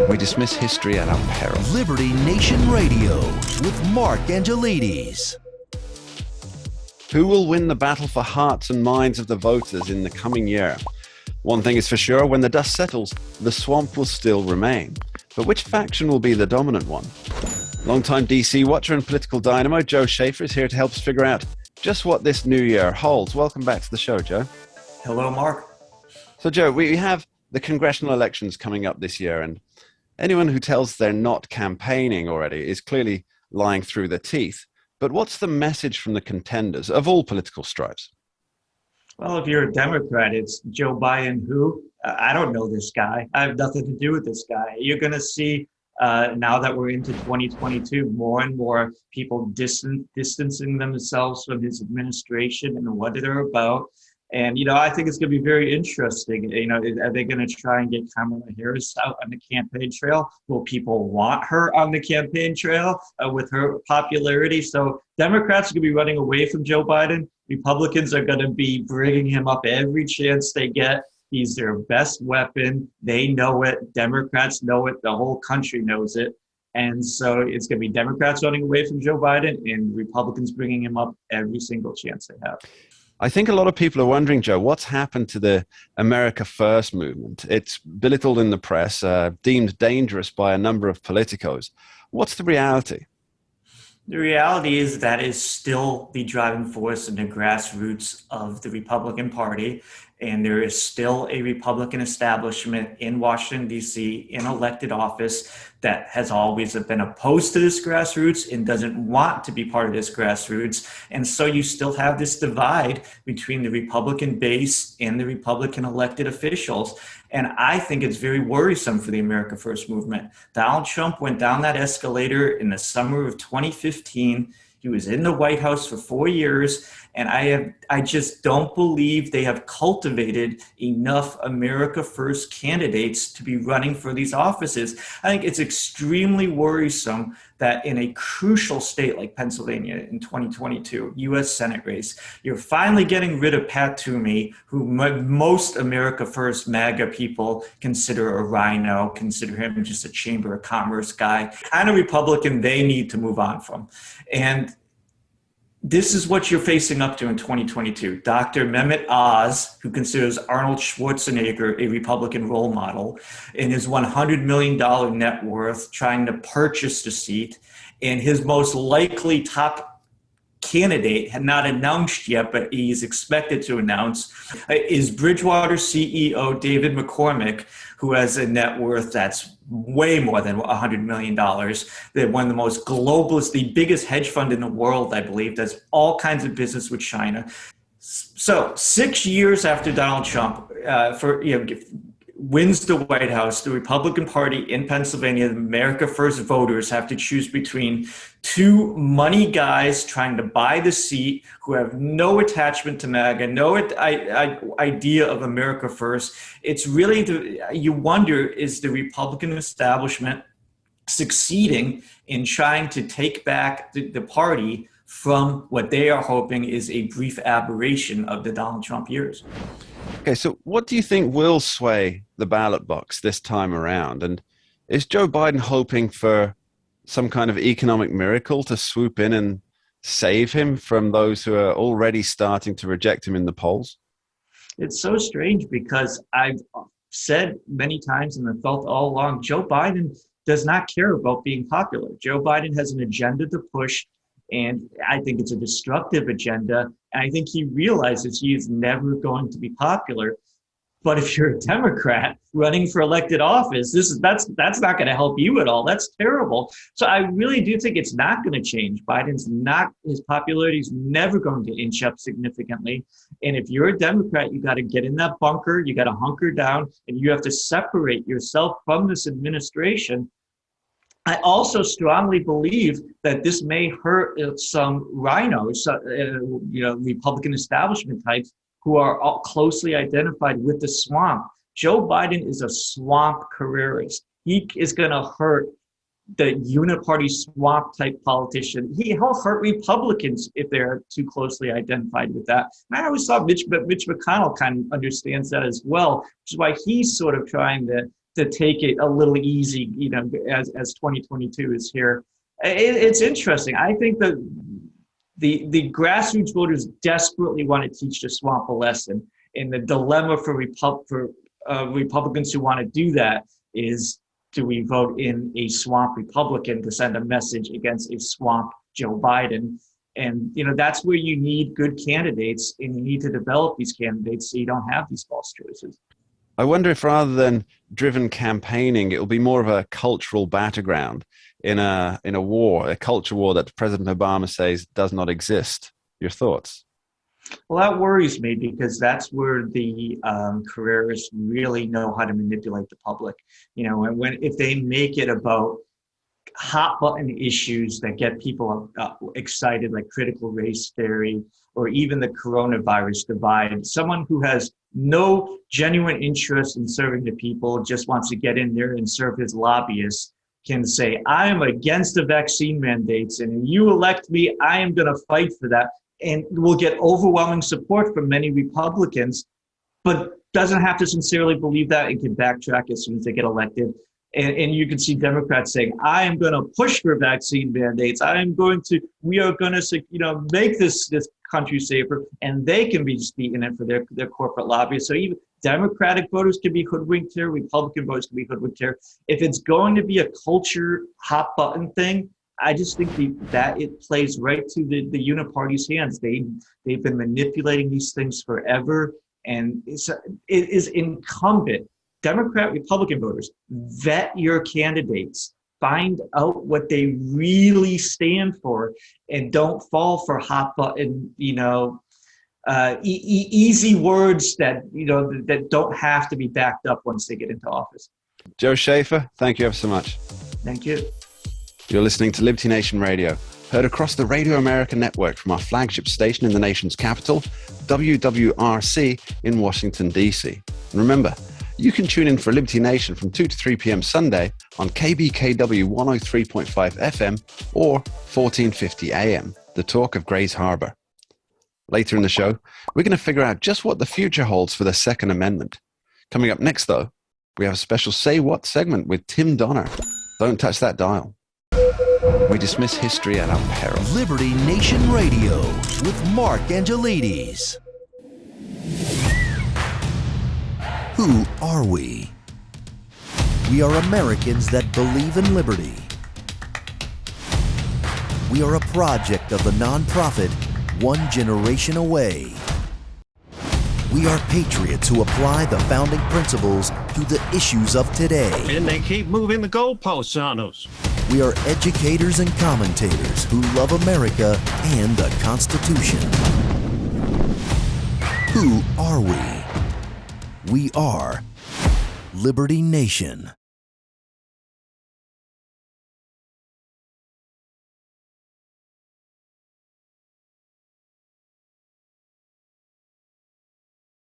We dismiss history at our peril. Liberty Nation Radio with Mark Angelides. Who will win the battle for hearts and minds of the voters in the coming year? One thing is for sure, when the dust settles, the swamp will still remain. But which faction will be the dominant one? Longtime DC watcher and political dynamo Joe Schaefer is here to help us figure out just what this new year holds. Welcome back to the show, Joe. Hello, Mark. So, Joe, we have the congressional elections coming up this year, and anyone who tells they're not campaigning already is clearly lying through the teeth. But what's the message from the contenders of all political stripes? Well, if you're a Democrat, it's Joe Biden who? I don't know this guy. I have nothing to do with this guy. You're going to see now that we're into 2022, more and more people distancing themselves from his administration and what they're about. And, I think it's going to be very interesting. Are they going to try and get Kamala Harris out on the campaign trail? Will people want her on the campaign trail with her popularity? So Democrats are going to be running away from Joe Biden. Republicans are going to be bringing him up every chance they get. He's their best weapon. They know it. Democrats know it. The whole country knows it. And so it's going to be Democrats running away from Joe Biden and Republicans bringing him up every single chance they have. I think a lot of people are wondering, Joe, what's happened to the America First movement? It's belittled in the press, deemed dangerous by a number of politicos. What's the reality? The reality is that is still the driving force in the grassroots of the Republican Party. And there is still a Republican establishment in Washington, D.C., in elected office that has always been opposed to this grassroots and doesn't want to be part of this grassroots. And so you still have this divide between the Republican base and the Republican elected officials. And I think it's very worrisome for the America First movement. Donald Trump went down that escalator in the summer of 2015. He was in the White House for 4 years, and I just don't believe they have cultivated enough America First candidates to be running for these offices. I think it's extremely worrisome that in a crucial state like Pennsylvania in 2022, U.S. Senate race, you're finally getting rid of Pat Toomey, who most America First MAGA people consider a rhino, consider him just a Chamber of Commerce guy, kind of Republican they need to move on from. And this is what you're facing up to in 2022. Dr. Mehmet Oz, who considers Arnold Schwarzenegger a Republican role model, in his $100 million net worth, trying to purchase the seat, and his most likely top candidate, had not announced yet, but he's expected to announce, is Bridgewater CEO David McCormick, who has a net worth that's way more than $100 million. They're one of the most globalist, the biggest hedge fund in the world, I believe, does all kinds of business with China. So 6 years after Donald Trump wins the White House, the Republican Party in Pennsylvania, the America First voters have to choose between two money guys trying to buy the seat who have no attachment to MAGA, no idea of America First. It's really, you wonder, is the Republican establishment succeeding in trying to take back the party from what they are hoping is a brief aberration of the Donald Trump years? Okay, so what do you think will sway the ballot box this time around? And is Joe Biden hoping for some kind of economic miracle to swoop in and save him from those who are already starting to reject him in the polls? It's so strange because I've said many times and I've felt all along, Joe Biden does not care about being popular. Joe Biden has an agenda to push, and I think it's a destructive agenda. And I think he realizes he is never going to be popular. But if you're a Democrat running for elected office, that's not going to help you at all. That's terrible. So I really do think it's not going to change. His popularity is never going to inch up significantly. And if you're a Democrat, you got to get in that bunker, you got to hunker down, and you have to separate yourself from this administration. I also strongly believe that this may hurt some rhinos, Republican establishment types who are all closely identified with the swamp. Joe Biden is a swamp careerist. He is going to hurt the uniparty swamp type politician. He'll hurt Republicans if they're too closely identified with that. And I always thought Mitch McConnell kind of understands that as well, which is why he's sort of trying to to take it a little easy, as 2022 is here. It's interesting. I think that the grassroots voters desperately want to teach the swamp a lesson, and the dilemma for Republicans who want to do that is, do we vote in a swamp Republican to send a message against a swamp Joe Biden? And that's where you need good candidates, and you need to develop these candidates so you don't have these false choices. I wonder if rather than driven campaigning, it will be more of a cultural battleground in a war, a culture war that President Obama says does not exist. Your thoughts? Well, that worries me, because that's where the careerists really know how to manipulate the public. And if they make it about hot button issues that get people excited, like critical race theory or even the coronavirus divide, someone who has no genuine interest in serving the people, just wants to get in there and serve his lobbyists, can say, I am against the vaccine mandates, and if you elect me, I am going to fight for that, and will get overwhelming support from many Republicans, but doesn't have to sincerely believe that and can backtrack as soon as they get elected. And you can see Democrats saying, I am going to push for vaccine mandates. We are going to, make this country safer. And they can be just beaten in for their corporate lobbyists. So even Democratic voters can be hoodwinked here. Republican voters can be hoodwinked here. If it's going to be a culture hot button thing, I just think that it plays right to the uniparty's hands. They've been manipulating these things forever. And it is incumbent Democrat, Republican voters, vet your candidates, find out what they really stand for, and don't fall for hot button, easy words that don't have to be backed up once they get into office. Joe Schaefer, thank you ever so much. Thank you. You're listening to Liberty Nation Radio, heard across the Radio America network from our flagship station in the nation's capital, WWRC in Washington, D.C. And remember, you can tune in for Liberty Nation from 2 to 3 p.m. Sunday on KBKW 103.5 FM or 1450 AM, the talk of Grays Harbor. Later in the show, we're going to figure out just what the future holds for the Second Amendment. Coming up next, though, we have a special Say What segment with Tim Donner. Don't touch that dial. We dismiss history at our peril. Liberty Nation Radio with Mark Angelides. Who are we? We are Americans that believe in liberty. We are a project of the nonprofit One Generation Away. We are patriots who apply the founding principles to the issues of today. And they keep moving the goalposts on us. We are educators and commentators who love America and the Constitution. Who are we? We are Liberty Nation.